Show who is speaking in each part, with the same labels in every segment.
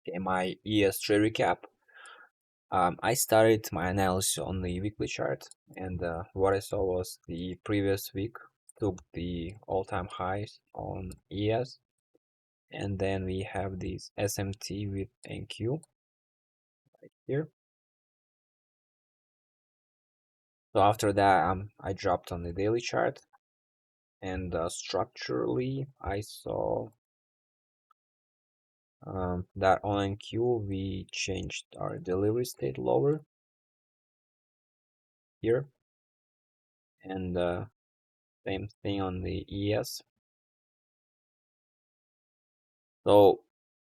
Speaker 1: Okay, my ES trade recap. I started my analysis on the weekly chart, and what I saw was the previous week took the all-time highs on ES, and then we have this SMT with NQ right here. So after that, I dropped on the daily chart, and structurally, I saw that on NQ we changed our delivery state lower here, and same thing on the ES. So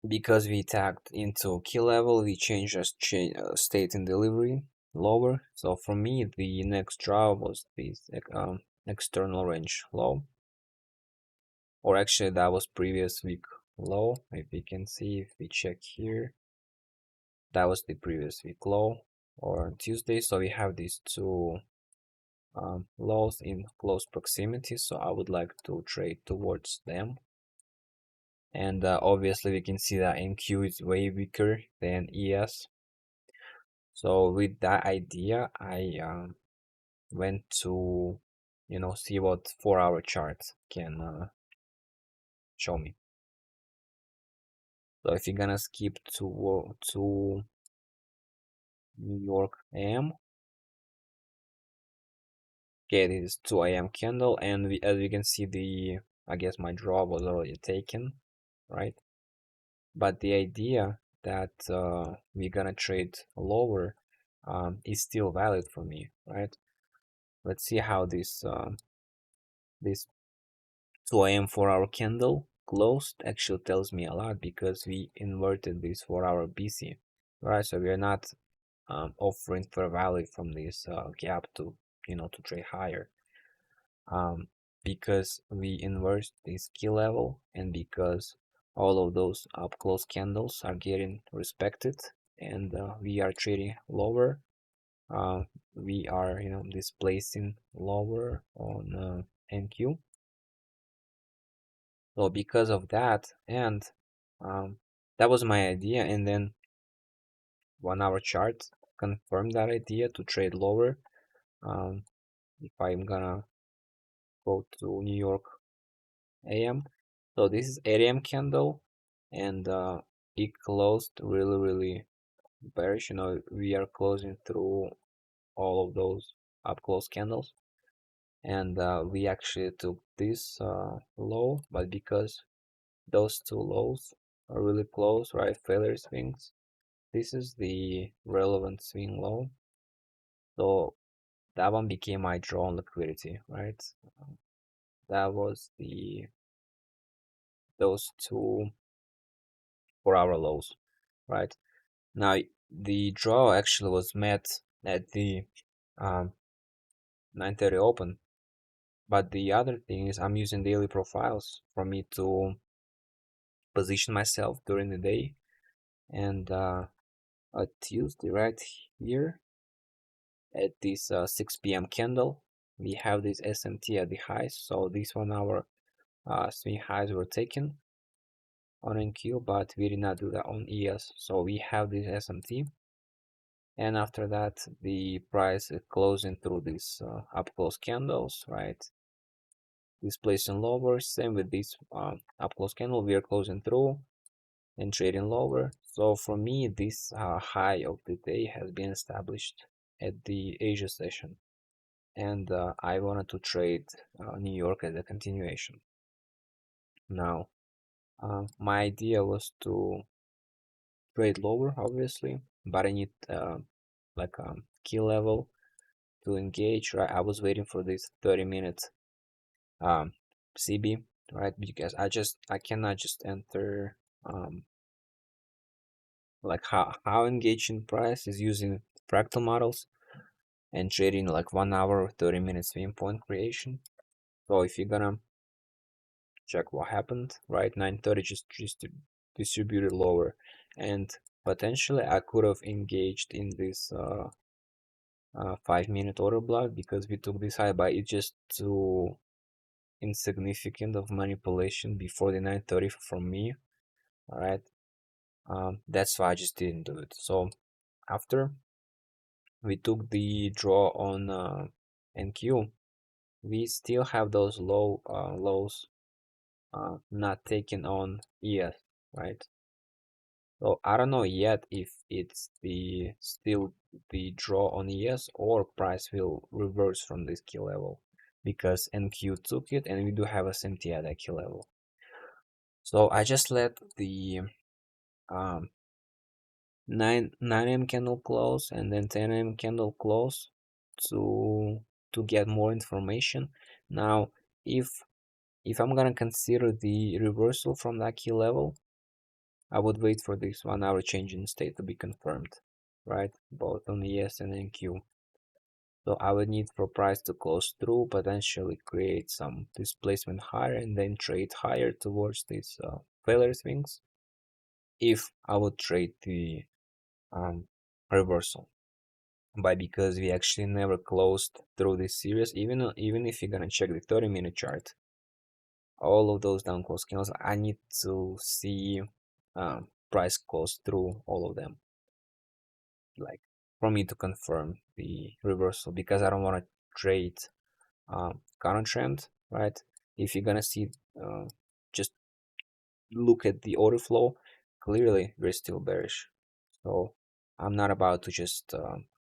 Speaker 1: because we tagged into key level, we changed our state in delivery lower. So for me, the next draw was this external range low, or actually that was previous week low. If you can see, if we check here, that was the previous week low, or on Tuesday. So we have these two lows in close proximity. So I would like to trade towards them. And obviously we can see that NQ is way weaker than ES. So with that idea, I went to, see what 4-hour chart can show me. So if you're gonna skip to New York AM, okay, this is 2 AM candle, and as we can see, I guess my draw was already taken, right? But the idea that we're gonna trade lower is still valid for me, right? Let's see how this 2 AM 4-hour candle closed actually tells me a lot, because we inverted this 4-hour BC, right? So we are not offering fair value from this gap to to trade higher, because we inverse this key level, and because all of those up close candles are getting respected, and we are trading lower. uh, we are displacing lower on NQ. So because of that, and um, that was my idea, and then 1-hour chart confirmed that idea to trade lower. If I'm gonna go to New York AM, so this is 8 AM candle, and it closed really bearish. We are closing through all of those up close candles, and we actually took this low, but because those two lows are really close, right? Failure swings. This is the relevant swing low. So that one became my draw on liquidity, right? That was those two 4-hour lows, right? Now the draw actually was met at the um, 9:30 open, but the other thing is I'm using daily profiles for me to position myself during the day, and a Tuesday right here at this 6 p.m. candle, we have this SMT at the highs. So this 1-hour swing highs were taken on NQ, but we did not do that on ES. So we have this SMT, and after that the price is closing through these up close candles, right? Displacing lower. Same with this up close candle, we are closing through and trading lower. So for me, this high of the day has been established at the Asia session, and I wanted to trade New York as a continuation. Now, my idea was to trade lower, obviously, but I need like a key level to engage. Right, I was waiting for this 30-minute CB, right? Because I cannot just enter like how engaging price is using fractal models and trading like 1 hour or 30 minutes swing point creation. So if you're gonna check what happened, right? 9:30 just distributed lower, and potentially I could have engaged in this 5-minute order block, because we took this high, but it's just too insignificant of manipulation before the 9:30 from me. All right. That's why I just didn't do it. So after we took the draw on NQ, we still have those lows not taken on ES, right? So I don't know yet if it's the still the draw on ES or price will reverse from this key level because NQ took it and we do have SMT at that key level. So I just let the um, 9 a.m. candle close and then 10 a.m. candle close to get more information. Now, if I'm gonna consider the reversal from that key level, I would wait for this 1 hour change in state to be confirmed, right? Both on ES and NQ. So I would need for price to close through, potentially create some displacement higher and then trade higher towards these failure swings if I would trade the um, reversal. But because we actually never closed through this series, even if you're gonna check the 30-minute chart, all of those down close candles, I need to see price close through all of them, like for me to confirm the reversal, because I don't want to trade current trend, right? If you're gonna see, just look at the order flow, clearly we're still bearish. So I'm not about to just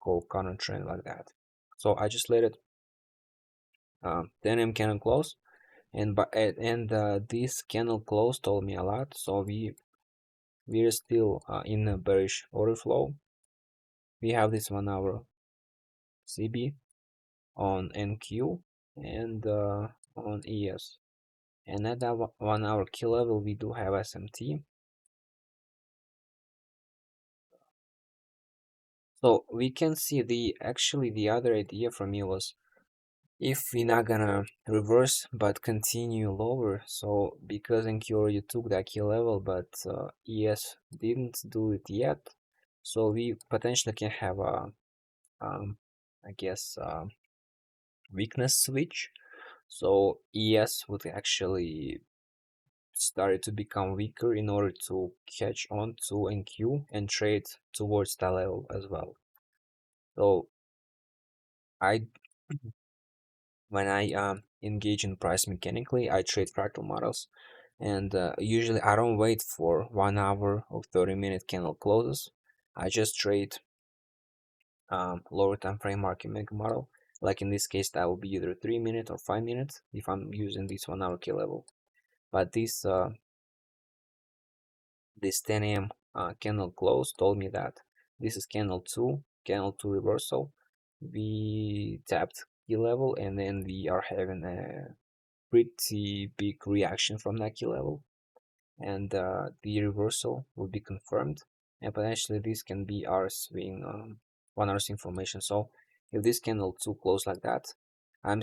Speaker 1: go current trend like that. So I just let it 10 a.m. candle close, and this candle close told me a lot. So we're still in a bearish order flow. We have this 1 hour CB on NQ and on ES, and at that 1 hour key level we do have SMT. So we can see the other idea for me was, if we're not gonna reverse but continue lower, so because NQ already took that key level but ES didn't do it yet, so we potentially can have a I guess weakness switch. So ES would actually start to become weaker in order to catch on to NQ and trade towards that level as well. So I when I engage in price mechanically, I trade fractal models, and usually I don't wait for 1 hour or 30-minute candle closes. I just trade lower time frame market maker model. Like in this case, that will be either 3 minutes or 5 minutes if I'm using this 1 hour key level. But this 10 a.m. Candle close told me that this is candle two reversal. We tapped key level and then we are having a pretty big reaction from that key level, and the reversal will be confirmed, and potentially this can be our swing 1 hour information. So if this candle two close like that, I'm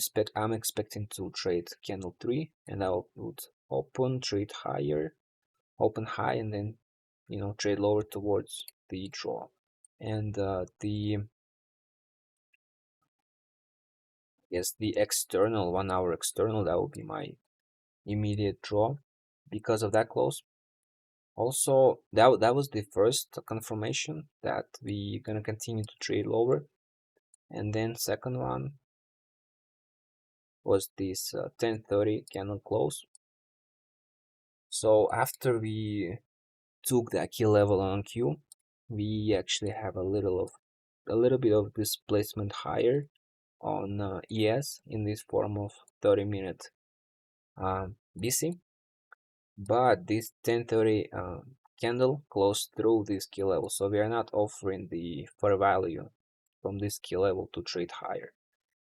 Speaker 1: expecting to trade candle three, and I would open, trade higher, open high, and then trade lower towards the draw. And the yes, the external 1 hour external, that will be my immediate draw because of that close. Also, that was the first confirmation that we gonna continue to trade lower, and then second one was this 10:30 candle close. So after we took that key level on Q, we actually have a little bit of displacement higher on ES in this form of 30-minute BC, but this 10:30 candle closed through this key level, so we are not offering the fair value from this key level to trade higher,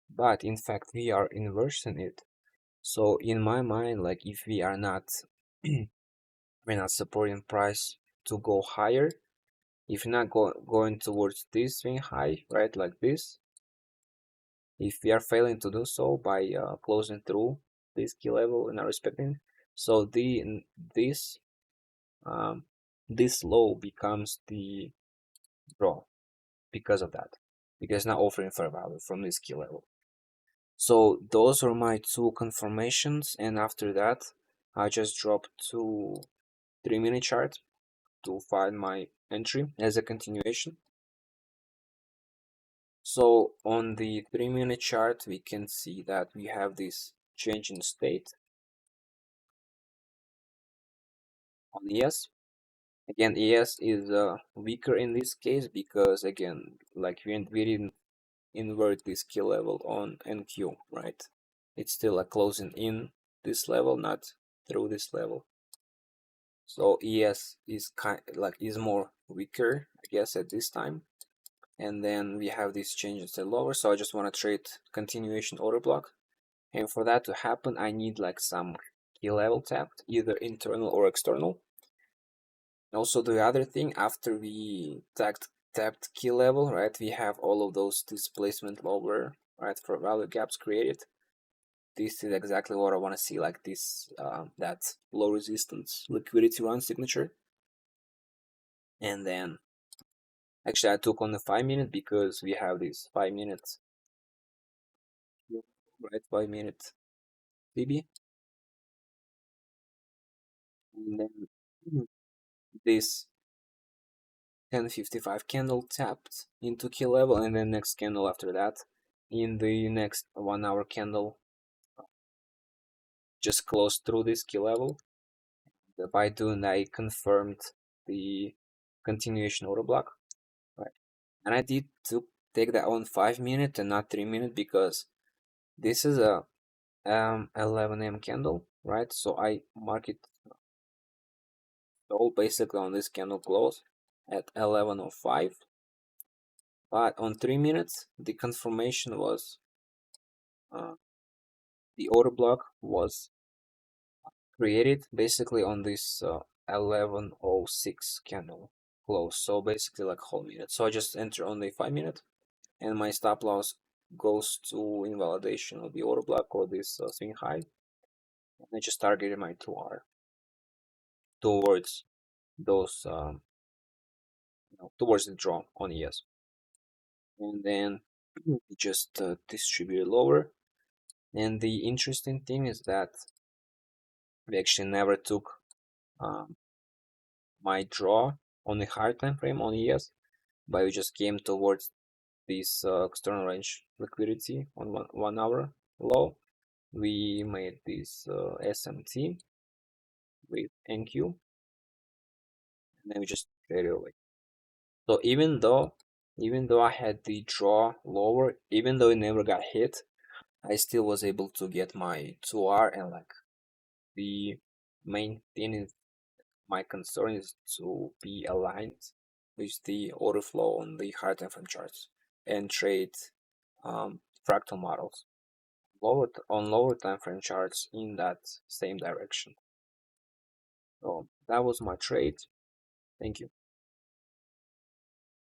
Speaker 1: but in fact we are inversing it. So in my mind, like, if we are not we're not supporting price to go higher, if not going towards this swing high, right, like this, if we are failing to do so by closing through this key level and not respecting, so this um, this low becomes the draw because of that, because not offering fair value from this key level. So those are my two confirmations, and after that I just dropped to 3-minute chart to find my entry as a continuation. So on the 3-minute chart, we can see that we have this change in state on ES. Again, ES is weaker in this case because, again, like we didn't invert this key level on NQ, right? It's still a closing in this level, not through this level. So ES is is more weaker, I guess, at this time. And then we have these changes to lower. So I just want to trade continuation order block. And for that to happen, I need like some key level tapped, either internal or external. Also, the other thing, after we tapped key level, right, we have all of those displacement lower, right, for value gaps created. This is exactly what I want to see, like this, that low resistance liquidity run signature. And then, actually, I took on the 5-minute because we have this 5-minute, right, 5-minute PB. And then this 1055 candle tapped into key level, and then next candle after that in the next 1 hour candle just closed through this key level. By doing that, I confirmed the continuation order block, right? And I did to take that on 5-minute and not 3-minute because this is a 11 a.m. candle, right? So I mark it all basically on this candle close at 11:05. But on 3 minutes, the confirmation was the order block was created basically on this 11:06 candle close. So basically like whole minute. So I just enter on the 5-minute, and my stop loss goes to invalidation of the order block or this swing high. And I just targeted my 2R towards those towards the draw on ES, and then just distributed lower. And the interesting thing is that we actually never took um, my draw on the higher time frame on ES, but we just came towards this external range liquidity on 1 hour low. We made this SMT with NQ, and then we just traded away. So even though I had the draw lower, even though it never got hit, I still was able to get my 2R. And like the main thing is, my concern is to be aligned with the order flow on the higher time frame charts and trade fractal models on lower time frame charts in that same direction. So that was my trade. Thank you.